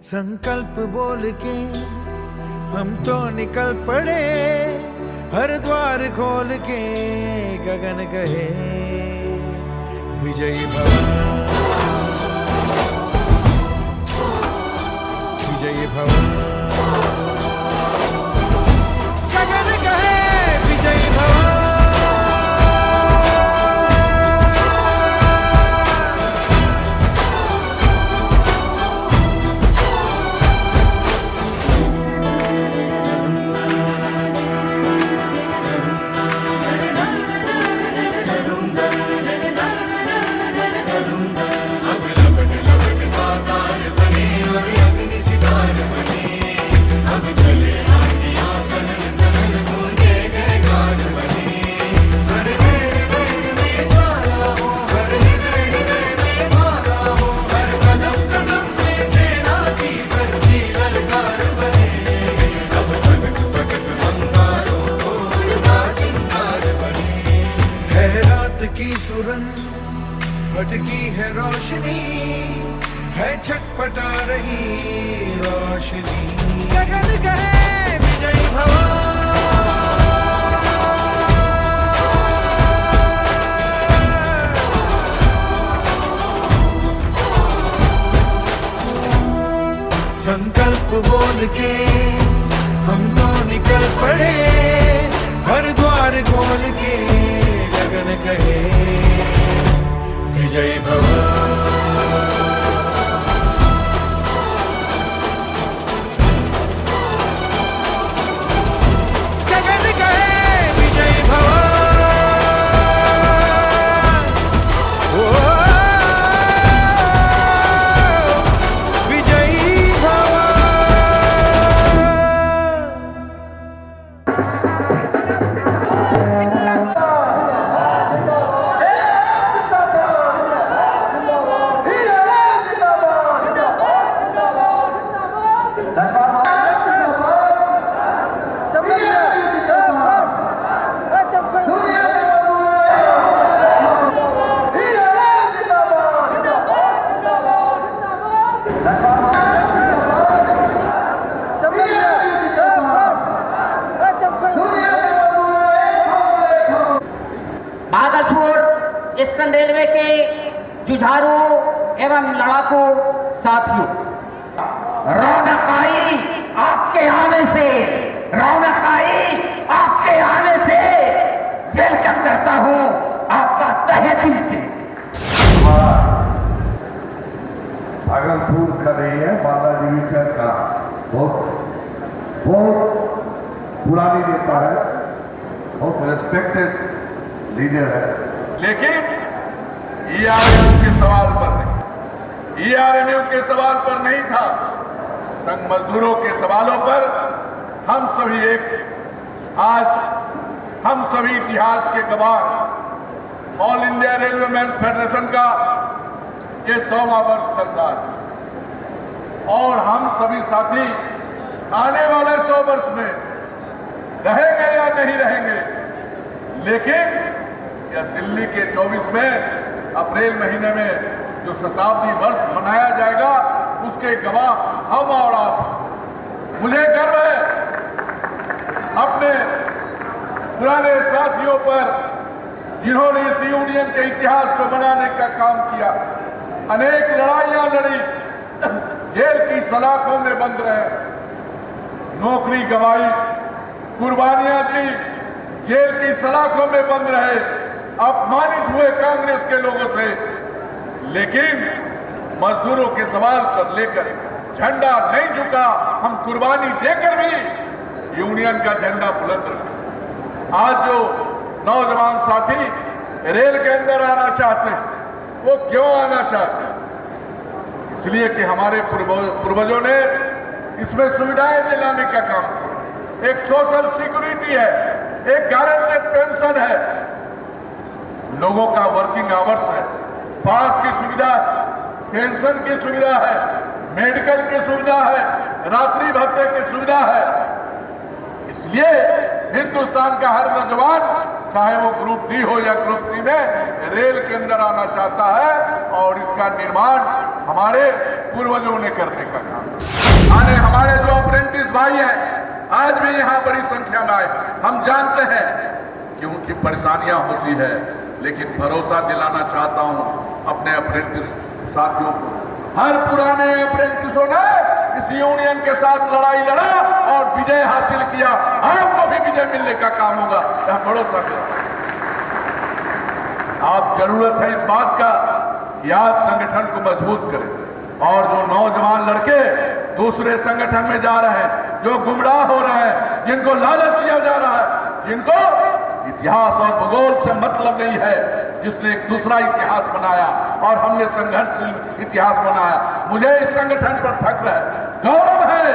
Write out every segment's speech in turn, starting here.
संकल्प बोल के हम तो निकल पड़े, हर द्वार खोल के गगन कहे विजयी भव, विजयी भव, गगन कहे विजयी भव। की सुरन भटकी है रोशनी, है छटपटा रही रोशनी, गगन कहे विजयी भव। संकल्प बोल के हम तो निकल पड़े, हर द्वार खोल के गगन कहे विजयी भव। गगन कहे विजयी भव। विजयी भव। भागलपुर ईस्टर्न रेलवे के जुझारू एवं लड़ाकू साथियों, रौनक आई आपके आने से, रौनक आई आपके आने से, वेलकम करता हूं आपका तहे दिल से। भागलपुर का नहीं है, मालदा डिवीजन का बहुत पुरानी नेता है, बहुत रेस्पेक्टेड लीडर है। लेकिन ईआरएमयू के सवाल पर नहीं, ईआरएमयू के सवाल पर नहीं था, संघ मजदूरों के सवालों पर हम सभी एक थे। आज हम सभी इतिहास के गवाह, all India railwaymen's federation का ये 100वां वर्ष चल रहा है और हम सभी साथी आने वाले 100 वर्ष में रहेंगे या नहीं रहेंगे, लेकिन या दिल्ली के 24 में अप्रैल महीने में जो शताब्दी वर्ष मनाया जाएगा उसके गवाह हम और आप। मुझे गर्व है अपने पुराने साथियों पर जिन्होंने इस यूनियन के इतिहास को बनाने का काम किया, अनेक लड़ाइयां लड़ी, जेल की सलाखों में बंद रहे, नौकरी गंवाई, कुर्बानियां दी, जेल की सलाखों में बंद रहे, अपमानित हुए कांग्रेस के लोगों से, लेकिन मजदूरों के सवाल पर लेकर झंडा नहीं झुका। हम कुर्बानी देकर भी यूनियन का झंडा बुलंद रखा। आज जो नौजवान साथी रेल के अंदर आना चाहते हैं, वो क्यों आना चाहते हैं? इसलिए कि हमारे पूर्वजों ने इसमें सुविधाएं दिलाने का काम किया। एक सोशल सिक्योरिटी है, एक गारंटेड पेंशन है, लोगों का वर्किंग आवर्स है, पास की सुविधा है, पेंशन की सुविधा है, मेडिकल की सुविधा है, रात्रि भत्ते की सुविधा है। इसलिए हिंदुस्तान का हर नौजवान, चाहे वो ग्रुप डी हो या ग्रुप सी में, रेल के अंदर आना चाहता है और इसका निर्माण हमारे पूर्वजों ने करने का काम। आने हमारे जो अप्रेंटिस भाई हैं आज भी यहाँ बड़ी संख्या में आए। हम जानते हैं कि उनकी परेशानियां होती है, लेकिन भरोसा दिलाना चाहता हूं अपने अप्रेंटिस साथियों को, हर पुराने अप्रेंटिसों ने इस यूनियन के साथ लड़ाई लड़ा और विजय हासिल किया। आपको भी विजय मिलने का काम होगा, यह भरोसा करें। आप जरूरत है इस बात का कि आज संगठन को मजबूत करें, और जो नौजवान लड़के दूसरे संगठन में जा रहे हैं, जो गुमराह हो रहे हैं, जिनको लालच दिया जा रहा है, जिनको इतिहास और भूगोल से मतलब नहीं है, जिसने एक दूसरा इतिहास बनाया और हमने संघर्षशील इतिहास बनाया, मुझे इस संगठन पर फख्र है, गौरव है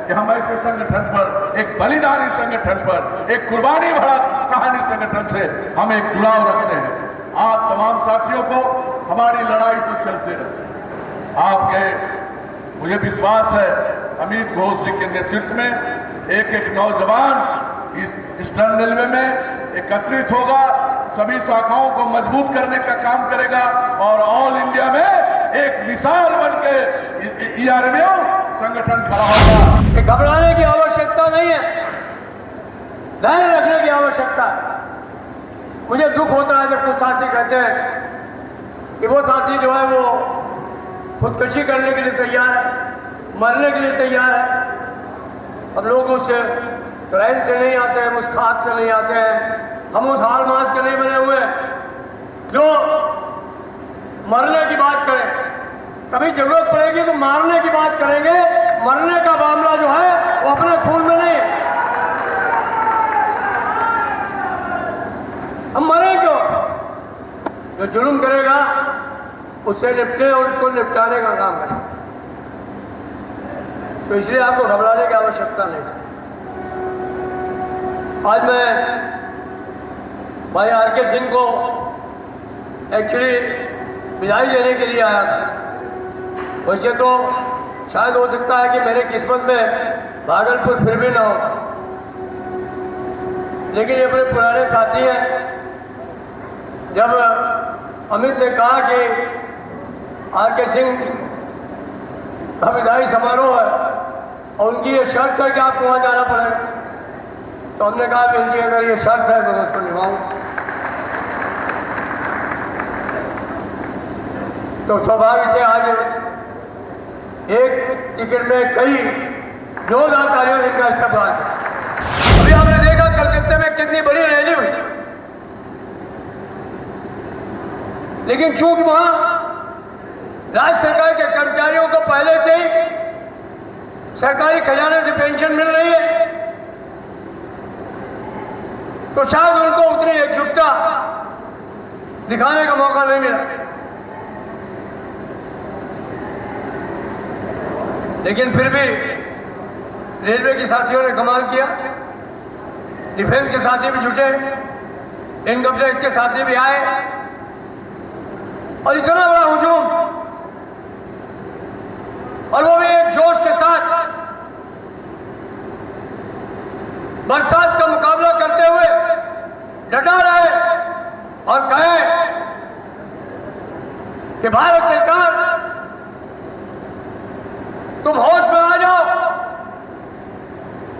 कि हम ऐसे संगठन पर, एक बलिदानी संगठन पर, एक कुर्बानी भरा कहानी संगठन से हम एक जुड़ाव रखते हैं। आप तमाम साथियों को हमारी लड़ाई तो चलते रहे। आपके मुझे विश्वास है अमित घोष जी के नेतृत्व में एक एक नौजवान इस ईस्टर्न रेलवे में एकत्रित होगा, सभी शाखाओं को मजबूत करने का काम करेगा और ऑल इंडिया में एक मिसाल बनके ईआरएमयू संगठन खड़ा होगा। घबराने की आवश्यकता नहीं है, धैर्य रखने की आवश्यकता है। मुझे दुख होता है जब कुछ साथी कहते हैं कि वो साथी जो है वो खुदकशी करने के लिए तैयार है, मरने के लिए तैयार है। हम लोग उस ट्रेन से नहीं आते हैं, मुस्खात से नहीं आते हैं, हम उस हाल मास के नहीं बने हुए जो मरने की बात करें। कभी जरूरत पड़ेगी तो मारने की बात करेंगे, मरने का मामला जो है वो अपने खून में नहीं है। हम मरे क्यों? जो जुल्म करेगा उससे निपटे और उसको निपटाने का काम करें। तो इसलिए आपको घबराने की आवश्यकता नहीं। आज मैं भाई आर.के. सिंह को एक्चुअली विदाई देने के लिए आया था। वैसे तो शायद हो सकता है कि मेरे किस्मत में भागलपुर फिर भी ना हो, लेकिन ये अपने पुराने साथी हैं। जब अमित ने कहा कि आर.के. सिंह का विदाई समारोह है और उनकी ये शर्त है कि आपको वहाँ जाना पड़ेगा, तो हमने कहा कि इनकी अगर ये शर्त है तो मैं उसको निभाऊँ। तो सौभाग्य से आज एक टिकट में कई जोरदार तालियों से इनका इस्तेमाल किया। अभी आपने देखा कलकत्ते में कितनी बड़ी रैली हुई, लेकिन चूंकि वहां राज्य सरकार के कर्मचारियों को पहले से ही सरकारी खजाने से पेंशन मिल रही है, तो शायद उनको उतनी एकजुटता दिखाने का मौका नहीं मिला। लेकिन फिर भी रेलवे के साथियों ने कमाल किया, डिफेंस के साथी भी जुटे, इनकम टैक्स के साथी भी आए और इतना बड़ा हुजूम, और वो भी एक जोश के साथ बरसात का मुकाबला करते हुए डटा रहे और कहे कि भारत सरकार तुम होश में आ जाओ,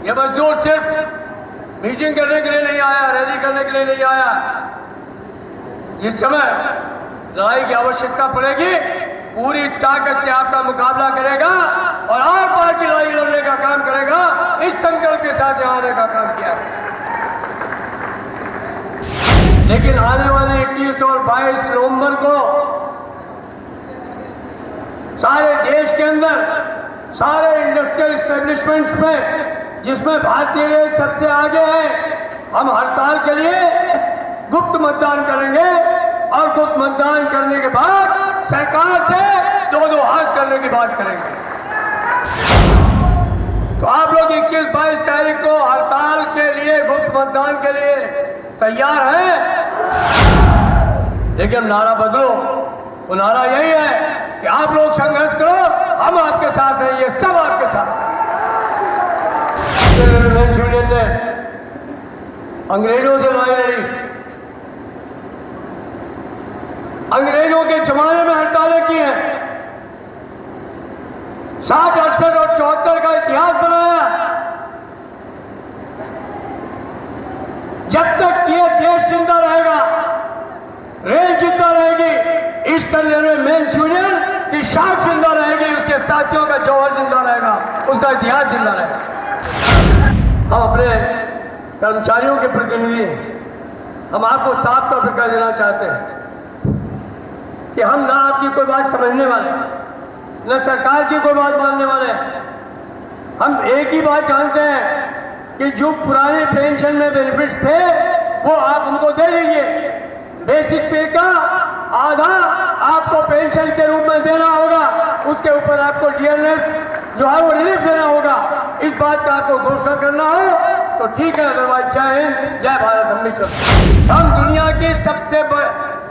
ये मजदूर सिर्फ मीटिंग करने के लिए नहीं आया, रैली करने के लिए नहीं आया। जिस समय लड़ाई की आवश्यकता पड़ेगी पूरी ताकत से आपका मुकाबला करेगा और आर पार की लड़ाई लड़ने का काम करेगा। इस संकल्प के साथ यहाँ आने का काम किया। लेकिन आने वाले 21 और 22 नवंबर को सारे देश के अंदर सारे इंडस्ट्रियल इस्टेब्लिशमेंट्स में, जिसमें भारतीय रेल सबसे आगे है, हम हड़ताल के लिए गुप्त मतदान करेंगे और गुप्त मतदान करने के बाद सरकार से दो हाथ करने की बात करेंगे। तो आप लोग 21-22 तारीख को हड़ताल के लिए, गुप्त मतदान के लिए तैयार हैं? लेकिन नारा बदलो। वो नारा यही है कि आप लोग संघर्ष करो, हम आपके साथ हैं, ये सब आपके साथ। यूनियन ने अंग्रेजों से लड़ाई लड़ी, अंग्रेजों के जमाने में हड़तालें की हैं, 60, 68 और 74 का इतिहास बनाया। जब तक ये देश जिंदा रहेगा, रेल जिंदा रहेगी, ईस्टर्न रेलवे मेन्स यूनियन की शाख जिंदा रहेगी, उसके साथियों का जौहर जिंदा रहेगा, उसका इतिहास जिंदा रहेगा। हम अपने कर्मचारियों के प्रतिनिधि हैं। हम आपको साफ तौर पर कह देना चाहते हैं कि हम ना आपकी कोई बात समझने वाले, न सरकार की कोई बात मानने वाले। हम एक ही बात जानते हैं कि जो पुराने पेंशन में बेनिफिट्स थे वो आप हमको दे दीजिए। बेसिक पे का आधा आपको पेंशन के रूप में देना होगा, उसके ऊपर आपको डीएनएस जो है वो रिलीफ देना होगा। इस बात का आपको घोषणा करना हो तो ठीक है, अदरवाइज जय हिंद, जय भारत। हम नहीं चलते। हम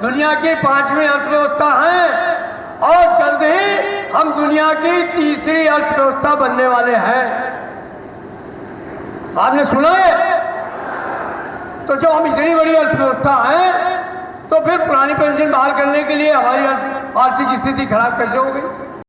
दुनिया की 5वीं अर्थव्यवस्था हैं और जल्द ही हम दुनिया की 3री अर्थव्यवस्था बनने वाले हैं। आपने सुना है? तो जब हम इतनी बड़ी अर्थव्यवस्था है तो फिर पुरानी पेंशन बहाल करने के लिए हमारी आर्थिक स्थिति खराब कैसे हो गई?